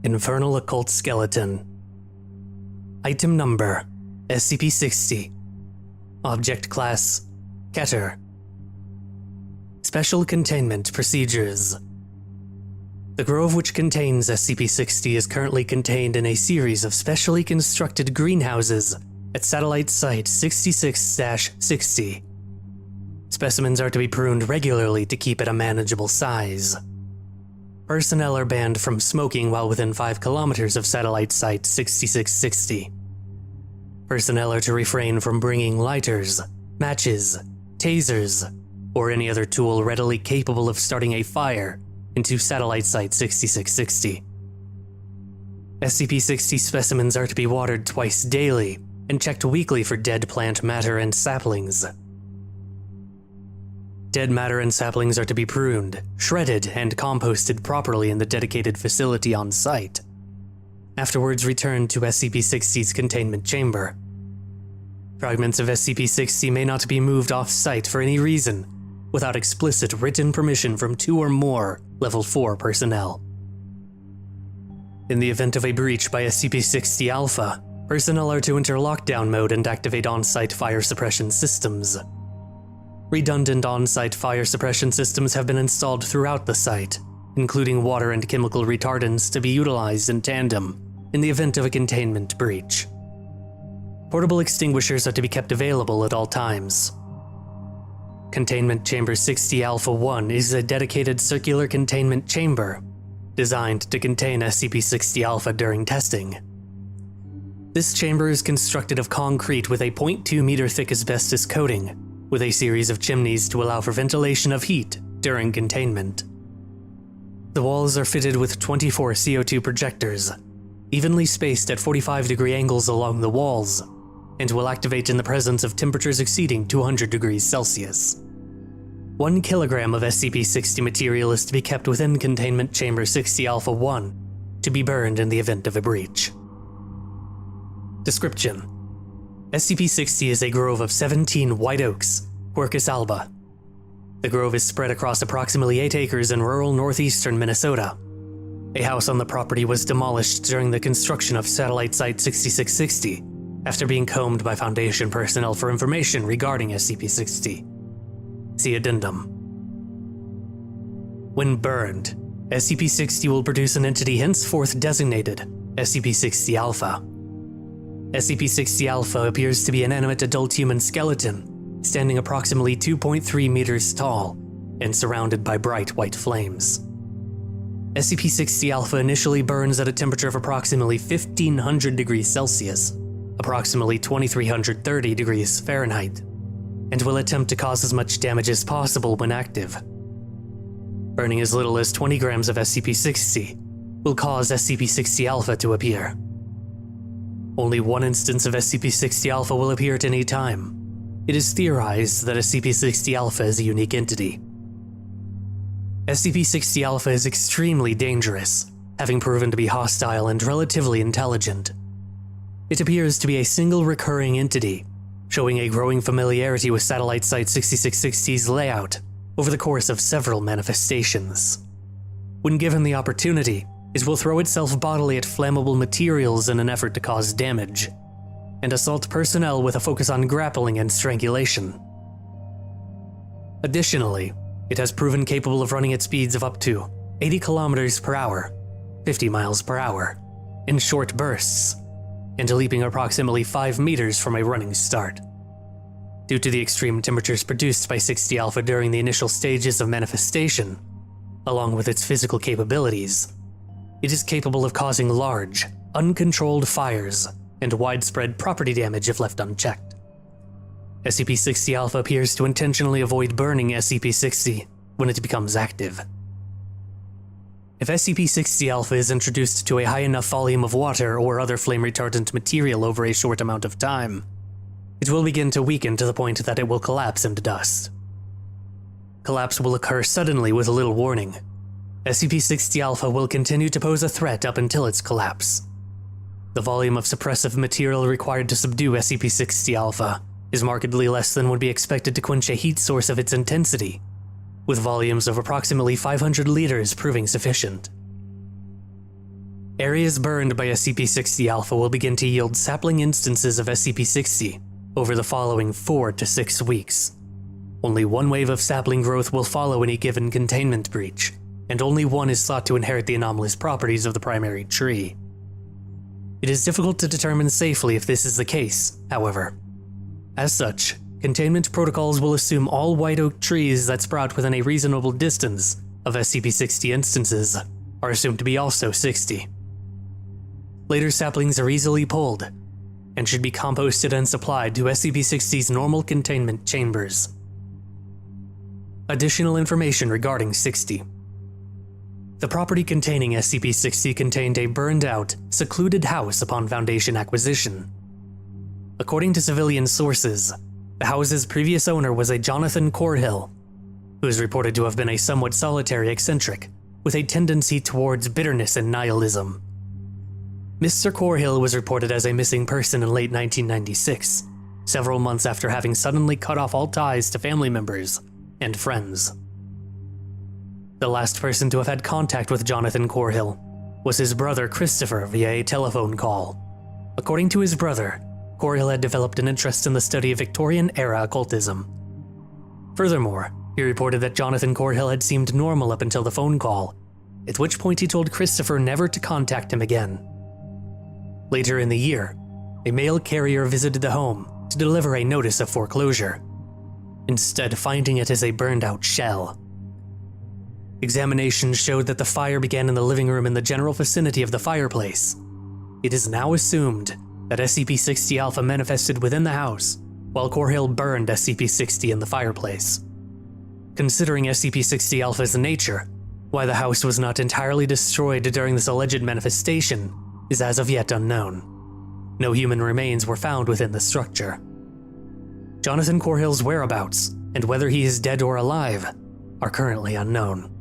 Infernal Occult Skeleton. Item Number: SCP-060. Object Class: Keter. Special Containment Procedures. The grove which contains SCP-060 is currently contained in a series of specially constructed greenhouses at Satellite Site 66-60. Specimens are to be pruned regularly to keep it a manageable size. Personnel are banned from smoking while within 5 kilometers of Satellite Site 66-60. Personnel are to refrain from bringing lighters, matches, tasers, or any other tool readily capable of starting a fire into Satellite Site 66-60. SCP-060 specimens are to be watered twice daily and checked weekly for dead plant matter and saplings. Dead matter and saplings are to be pruned, shredded, and composted properly in the dedicated facility on site. Afterwards returned to SCP-060's containment chamber. Fragments of SCP-060 may not be moved off-site for any reason without explicit written permission from 2 or more Level 4 personnel. In the event of a breach by SCP-060 Alpha, personnel are to enter lockdown mode and activate on-site fire suppression systems. Redundant on-site fire suppression systems have been installed throughout the site, including water and chemical retardants to be utilized in tandem in the event of a containment breach. Portable extinguishers are to be kept available at all times. Containment Chamber 60 Alpha-1 is a dedicated circular containment chamber designed to contain SCP-060 Alpha during testing. This chamber is constructed of concrete with a 0.2 meter thick asbestos coating, with a series of chimneys to allow for ventilation of heat during containment. The walls are fitted with 24 CO2 projectors, evenly spaced at 45-degree angles along the walls, and will activate in the presence of temperatures exceeding 200 degrees Celsius. 1 kilogram of SCP-060 material is to be kept within Containment Chamber 60 Alpha-1 to be burned in the event of a breach. Description: SCP-060 is a grove of 17 white oaks, Quercus alba. The grove is spread across approximately 8 acres in rural northeastern Minnesota. A house on the property was demolished during the construction of Satellite Site 6660 after being combed by Foundation personnel for information regarding SCP-060. See Addendum. When burned, SCP-060 will produce an entity henceforth designated SCP-060 Alpha. SCP-060 Alpha appears to be an animate adult human skeleton, standing approximately 2.3 meters tall and surrounded by bright white flames. SCP-060 Alpha initially burns at a temperature of approximately 1500 degrees Celsius, approximately 2330 degrees Fahrenheit, and will attempt to cause as much damage as possible when active. Burning as little as 20 grams of SCP-060 will cause SCP-060 Alpha to appear. Only 1 instance of SCP-060 Alpha will appear at any time. It is theorized that SCP-060 Alpha is a unique entity. SCP-060 Alpha is extremely dangerous, having proven to be hostile and relatively intelligent. It appears to be a single recurring entity, showing a growing familiarity with Satellite Site 6660's layout over the course of several manifestations. When given the opportunity, it will throw itself bodily at flammable materials in an effort to cause damage, and assault personnel with a focus on grappling and strangulation. Additionally, it has proven capable of running at speeds of up to 80 kilometers per hour, 50 miles per hour, in short bursts, and leaping approximately 5 meters from a running start. Due to the extreme temperatures produced by 60 Alpha during the initial stages of manifestation, along with its physical capabilities, it is capable of causing large, uncontrolled fires and widespread property damage if left unchecked. SCP-060 Alpha appears to intentionally avoid burning SCP-060 when it becomes active. If SCP-060 Alpha is introduced to a high enough volume of water or other flame-retardant material over a short amount of time, it will begin to weaken to the point that it will collapse into dust. Collapse will occur suddenly with little warning. SCP-060 Alpha will continue to pose a threat up until its collapse. The volume of suppressive material required to subdue SCP-060 Alpha is markedly less than would be expected to quench a heat source of its intensity, with volumes of approximately 500 liters proving sufficient. Areas burned by SCP-60 Alpha will begin to yield sapling instances of SCP-60 over the following 4 to 6 weeks. Only one wave of sapling growth will follow any given containment breach, and only one is thought to inherit the anomalous properties of the primary tree. It is difficult to determine safely if this is the case, however. As such, containment protocols will assume all white oak trees that sprout within a reasonable distance of SCP-60 instances are assumed to be also 60. Later saplings are easily pulled, and should be composted and supplied to SCP-60's normal containment chambers. Additional information regarding 60. The property containing SCP-60 contained a burned-out, secluded house upon Foundation acquisition. According to civilian sources, the house's previous owner was a Jonathan Corhill, who is reported to have been a somewhat solitary eccentric, with a tendency towards bitterness and nihilism. Mr. Corhill was reported as a missing person in late 1996, several months after having suddenly cut off all ties to family members and friends. The last person to have had contact with Jonathan Corhill was his brother Christopher via a telephone call. According to his brother, Corhill had developed an interest in the study of Victorian-era occultism. Furthermore, he reported that Jonathan Corhill had seemed normal up until the phone call, at which point he told Christopher never to contact him again. Later in the year, a mail carrier visited the home to deliver a notice of foreclosure, instead finding it as a burned-out shell. Examination showed that the fire began in the living room in the general vicinity of the fireplace. It is now assumed that SCP-60 Alpha manifested within the house, while Corhill burned SCP-60 in the fireplace. Considering SCP-60 Alpha's nature, why the house was not entirely destroyed during this alleged manifestation is as of yet unknown. No human remains were found within the structure. Jonathan Corhill's whereabouts, and whether he is dead or alive, are currently unknown.